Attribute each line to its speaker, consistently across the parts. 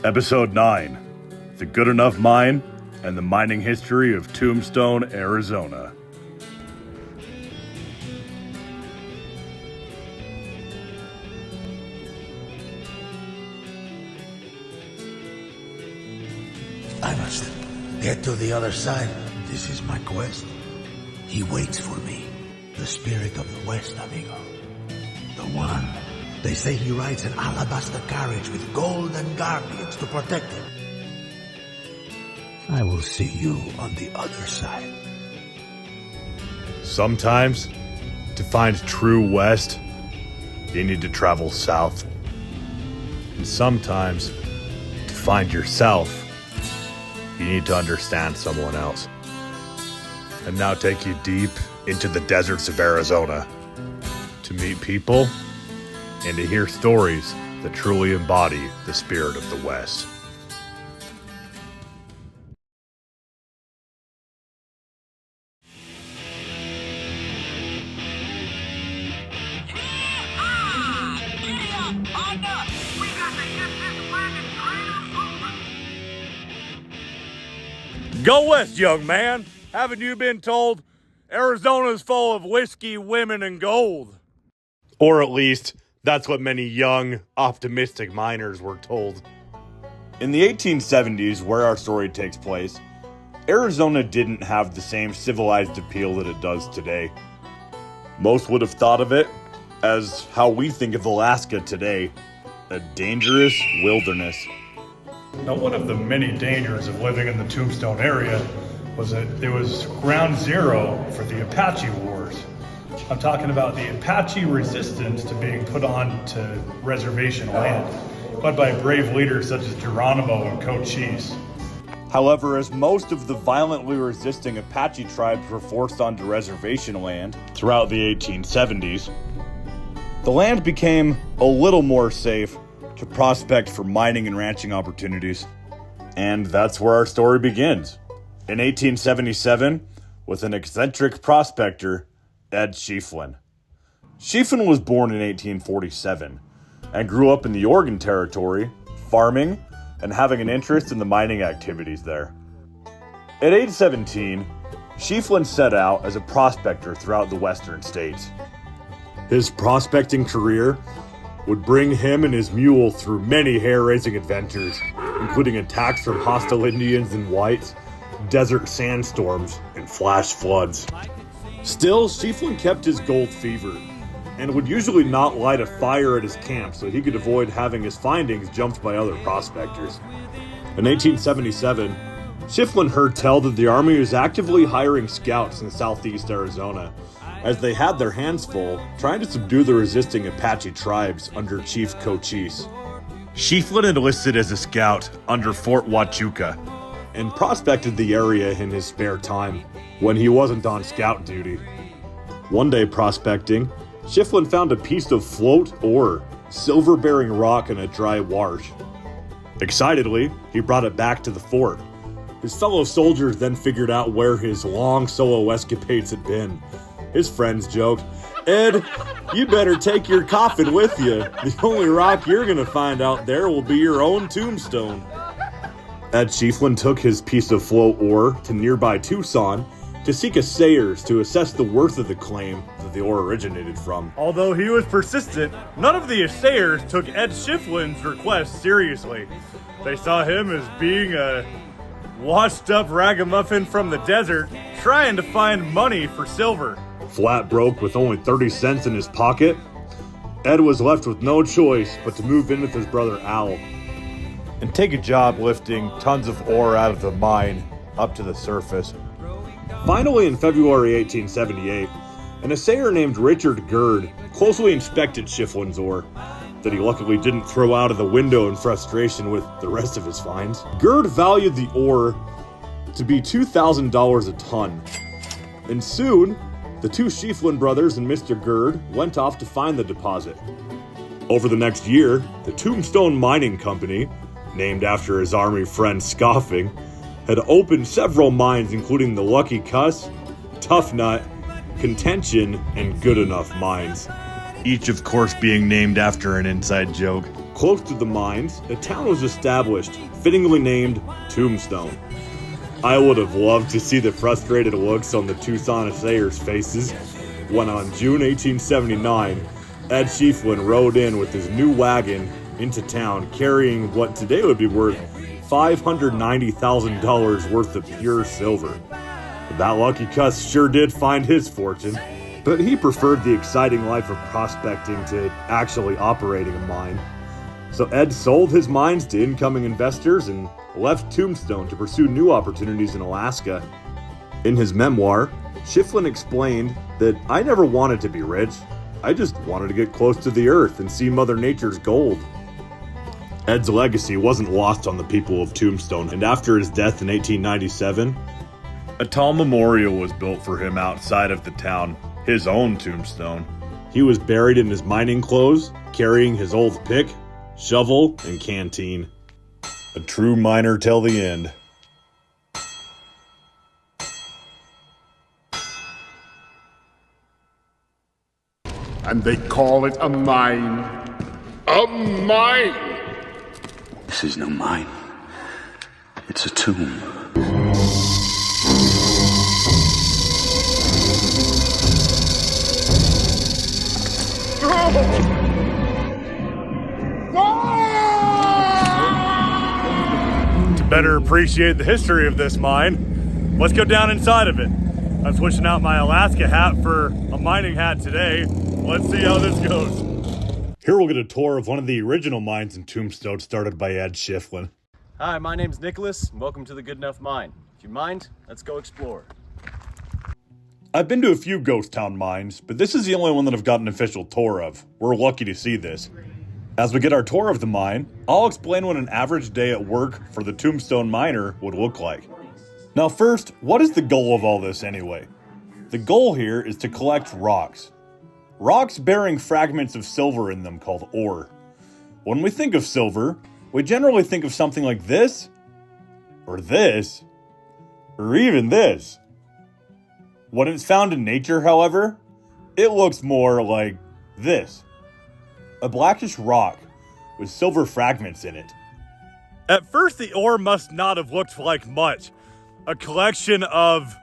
Speaker 1: Episode 9, The Good Enough Mine and the Mining History of Tombstone, Arizona.
Speaker 2: I must get to the other side. This is my quest. He waits for me. The spirit of the West, amigo. The one. They say he rides an alabaster carriage with golden guardians to protect him. I will see you on the other side.
Speaker 1: Sometimes, to find true West, you need to travel south. And sometimes, to find yourself, you need to understand someone else. And now take you deep into the deserts of Arizona to meet people and to hear stories that truly embody the spirit of the West. Go west, young man. Haven't you been told Arizona's full of whiskey, women, and gold? Or at least, that's what many young, optimistic miners were told. In the 1870s, where our story takes place, Arizona didn't have the same civilized appeal that it does today. Most would have thought of it as how we think of Alaska today, a dangerous wilderness. Now, one of the many dangers of living in the Tombstone area was that it was ground zero for the Apache Wars. I'm talking about the Apache resistance to being put on to reservation land, led by brave leaders such as Geronimo and Cochise. However, as most of the violently resisting Apache tribes were forced onto reservation land throughout the 1870s, the land became a little more safe to prospect for mining and ranching opportunities. And that's where our story begins. In 1877, with an eccentric prospector, Ed Schieffelin. Schieffelin was born in 1847 and grew up in the Oregon Territory, farming and having an interest in the mining activities there. At age 17, Schieffelin set out as a prospector throughout the western states. His prospecting career would bring him and his mule through many hair-raising adventures, including attacks from hostile Indians and whites, desert sandstorms, and flash floods. Still, Schieffelin kept his gold fever, and would usually not light a fire at his camp so he could avoid having his findings jumped by other prospectors. In 1877, Schieffelin heard tell that the Army was actively hiring scouts in southeast Arizona, as they had their hands full trying to subdue the resisting Apache tribes under Chief Cochise. Schieffelin enlisted as a scout under Fort Huachuca and prospected the area in his spare time when he wasn't on scout duty. One day prospecting, Schieffelin found a piece of float ore, silver-bearing rock in a dry marsh. Excitedly, he brought it back to the fort. His fellow soldiers then figured out where his long solo escapades had been. His friends joked, "Ed, you better take your coffin with you. The only rock you're gonna find out there will be your own tombstone." Ed Schieffelin took his piece of float ore to nearby Tucson to seek assayers to assess the worth of the claim that the ore originated from. Although he was persistent, none of the assayers took Ed Schieffelin's request seriously. They saw him as being a washed-up ragamuffin from the desert trying to find money for silver. Flat broke with only 30 cents in his pocket, Ed was left with no choice but to move in with his brother Al and take a job lifting tons of ore out of the mine up to the surface. Finally, in February 1878, an assayer named Richard Gerd closely inspected Schieffelin's ore that he luckily didn't throw out of the window in frustration with the rest of his finds. Gerd valued the ore to be $2,000 a ton, and soon, the two Schieffelin brothers and Mr. Gerd went off to find the deposit. Over the next year, the Tombstone Mining Company, named after his army friend Scoffing, had opened several mines including the Lucky Cuss, Tough Nut, Contention, and Good Enough mines. Each of course being named after an inside joke. Close to the mines, a town was established, fittingly named Tombstone. I would have loved to see the frustrated looks on the Tucson assayers' faces when on June 1879, Ed Schieffelin rode in with his new wagon into town carrying what today would be worth $590,000 worth of pure silver. That lucky cuss sure did find his fortune, but he preferred the exciting life of prospecting to actually operating a mine. So Ed sold his mines to incoming investors and left Tombstone to pursue new opportunities in Alaska. In his memoir, Schieffelin explained that I never wanted to be rich. I just wanted to get close to the earth and see Mother Nature's gold. Ed's legacy wasn't lost on the people of Tombstone, and after his death in 1897, a tall memorial was built for him outside of the town, his own tombstone. He was buried in his mining clothes, carrying his old pick, shovel, and canteen. A true miner till the end.
Speaker 3: And they call it a mine. A mine!
Speaker 2: This is no mine. It's a tomb.
Speaker 1: To better appreciate the history of this mine, let's go down inside of it. I'm switching out my Alaska hat for a mining hat today. Let's see how this goes. Here we'll get a tour of one of the original mines in Tombstone started by Ed Schieffelin.
Speaker 4: Hi, my name's Nicholas, and welcome to the Good Enough Mine. If you mind, let's go explore.
Speaker 1: I've been to a few ghost town mines, but this is the only one that I've got an official tour of. We're lucky to see this. As we get our tour of the mine, I'll explain what an average day at work for the Tombstone miner would look like. Now first, what is the goal of all this anyway? The goal here is to collect rocks. Rocks bearing fragments of silver in them called ore. When we think of silver, we generally think of something like this, or even this. When it's found in nature, however, it looks more like this. A blackish rock with silver fragments in it. At first, the ore must not have looked like much. A collection of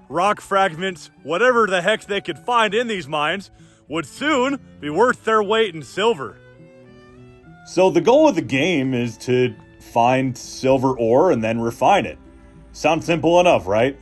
Speaker 1: rock fragments, whatever the heck they could find in these mines, would soon be worth their weight in silver. So the goal of the game is to find silver ore and then refine it. Sounds simple enough, right?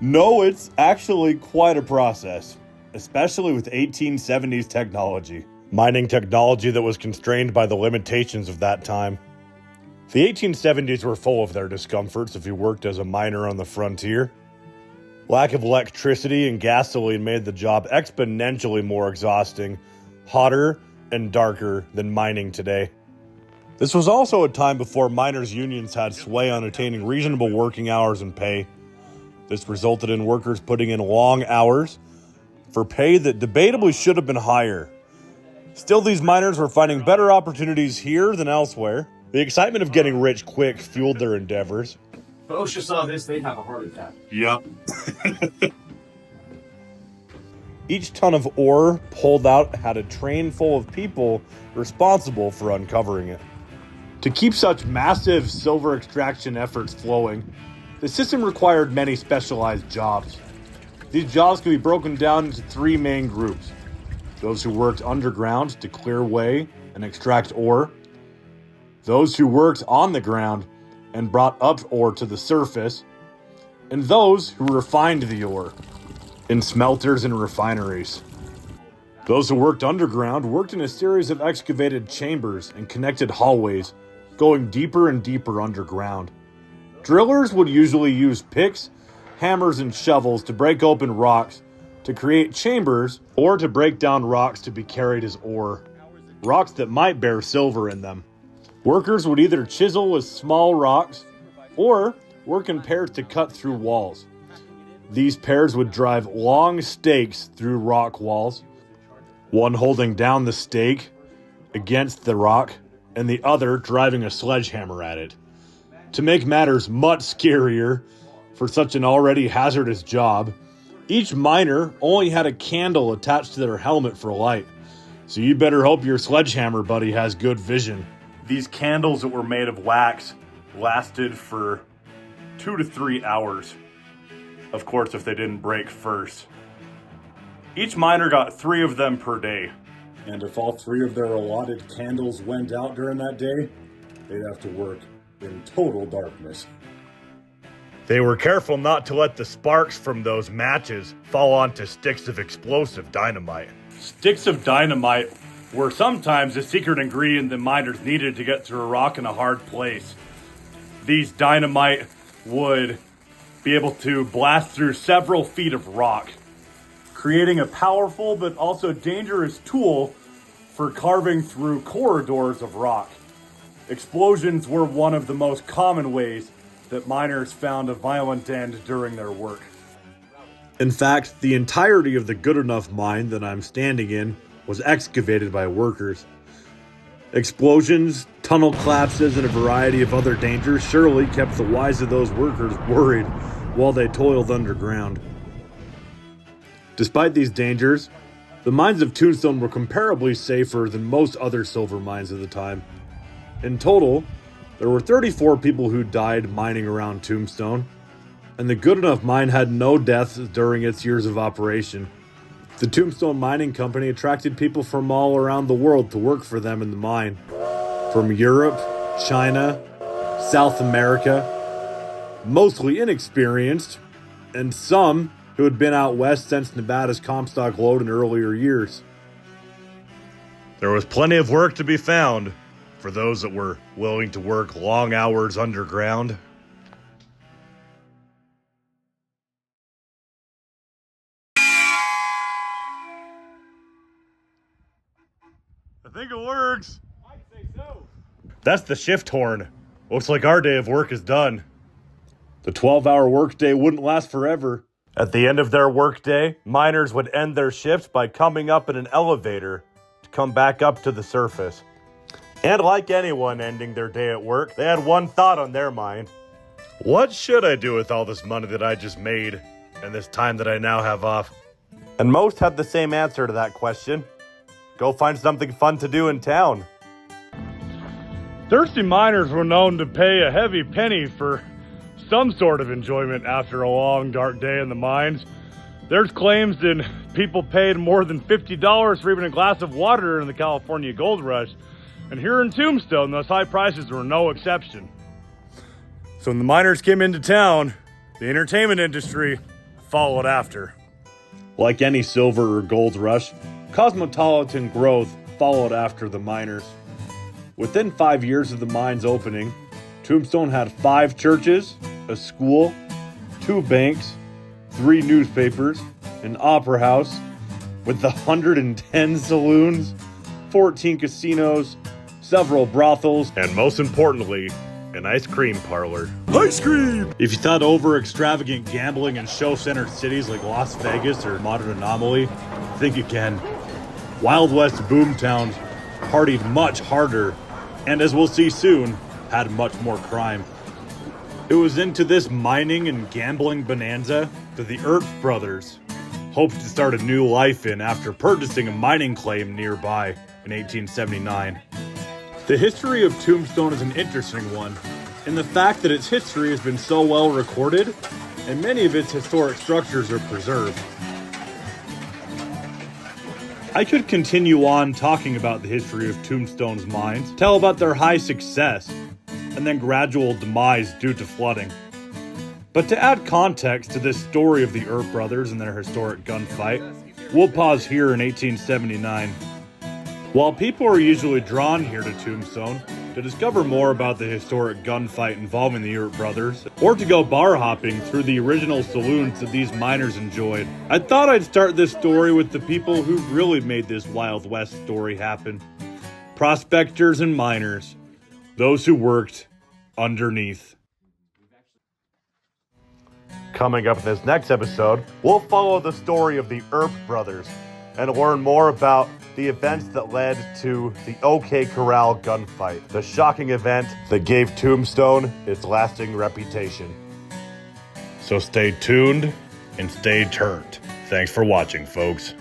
Speaker 1: No, it's actually quite a process, especially with 1870s technology. Mining technology that was constrained by the limitations of that time. The 1870s were full of their discomforts if you worked as a miner on the frontier. Lack of electricity and gasoline made the job exponentially more exhausting, hotter, and darker than mining today. This was also a time before miners' unions had sway on attaining reasonable working hours and pay. This resulted in workers putting in long hours for pay that debatably should have been higher. Still, these miners were finding better opportunities here than elsewhere. The excitement of getting rich quick fueled their endeavors.
Speaker 4: If OSHA saw this, they'd have a heart attack.
Speaker 1: Yep. Each ton of ore pulled out had a train full of people responsible for uncovering it. To keep such massive silver extraction efforts flowing, the system required many specialized jobs. These jobs could be broken down into three main groups. Those who worked underground to clear way and extract ore. Those who worked on the ground and brought up ore to the surface. And those who refined the ore in smelters and refineries. Those who worked underground worked in a series of excavated chambers and connected hallways, going deeper and deeper underground. Drillers would usually use picks, hammers, and shovels to break open rocks to create chambers or to break down rocks to be carried as ore, rocks that might bear silver in them. Workers would either chisel with small rocks or work in pairs to cut through walls. These pairs would drive long stakes through rock walls, one holding down the stake against the rock and the other driving a sledgehammer at it. To make matters much scarier for such an already hazardous job, each miner only had a candle attached to their helmet for light, So you better hope your sledgehammer buddy has good vision. These candles that were made of wax lasted for 2 to 3 hours. Of course, if they didn't break first. Each miner got 3 of them per day. And if all 3 of their allotted candles went out during that day, they'd have to work in total darkness. They were careful not to let the sparks from those matches fall onto sticks of explosive dynamite. Sticks of dynamite were sometimes a secret ingredient that miners needed to get through a rock in a hard place. These dynamite would be able to blast through several feet of rock, creating a powerful but also dangerous tool for carving through corridors of rock. Explosions were one of the most common ways that miners found a violent end during their work. In fact, the entirety of the Good Enough mine that I'm standing in was excavated by workers. Explosions, tunnel collapses, and a variety of other dangers surely kept the lives of those workers worried while they toiled underground. Despite these dangers, the mines of Tombstone were comparably safer than most other silver mines of the time. In total, there were 34 people who died mining around Tombstone, and the Good Enough mine had no deaths during its years of operation. The Tombstone Mining Company attracted people from all around the world to work for them in the mine. From Europe, China, South America, mostly inexperienced, and some who had been out west since Nevada's Comstock lode in earlier years. There was plenty of work to be found for those that were willing to work long hours underground. I think it works.
Speaker 4: I'd say so.
Speaker 1: That's the shift horn. Looks like our day of work is done. The 12-hour workday wouldn't last forever. At the end of their workday, miners would end their shift by coming up in an elevator to come back up to the surface. And like anyone ending their day at work, they had one thought on their mind. What should I do with all this money that I just made and this time that I now have off? And most had the same answer to that question. Go find something fun to do in town. Thirsty miners were known to pay a heavy penny for some sort of enjoyment after a long, dark day in the mines. There's claims that people paid more than $50 for even a glass of water in the California gold rush. And here in Tombstone, those high prices were no exception. So when the miners came into town, the entertainment industry followed after. Like any silver or gold rush, cosmopolitan growth followed after the miners. Within 5 years of the mine's opening, Tombstone had 5 churches, a school, 2 banks, 3 newspapers, an opera house, with 110 saloons, 14 casinos, several brothels, and most importantly, an ice cream parlor. Ice cream! If you thought over-extravagant gambling in show-centered cities like Las Vegas or Modern Anomaly, think again. Wild West boomtowns partied much harder, and as we'll see soon, had much more crime. It was into this mining and gambling bonanza that the Earp brothers hoped to start a new life in after purchasing a mining claim nearby in 1879. The history of Tombstone is an interesting one, in the fact that its history has been so well recorded, and many of its historic structures are preserved. I could continue on talking about the history of Tombstone's mines, tell about their high success, and then gradual demise due to flooding. But to add context to this story of the Earp brothers and their historic gunfight, we'll pause here in 1879. While people are usually drawn here to Tombstone to discover more about the historic gunfight involving the Earp brothers, or to go bar hopping through the original saloons that these miners enjoyed, I thought I'd start this story with the people who really made this Wild West story happen. Prospectors and miners. Those who worked underneath. Coming up in this next episode, we'll follow the story of the Earp brothers and learn more about the events that led to the OK Corral gunfight, the shocking event that gave Tombstone its lasting reputation. So stay tuned and stay turned. Thanks for watching, folks.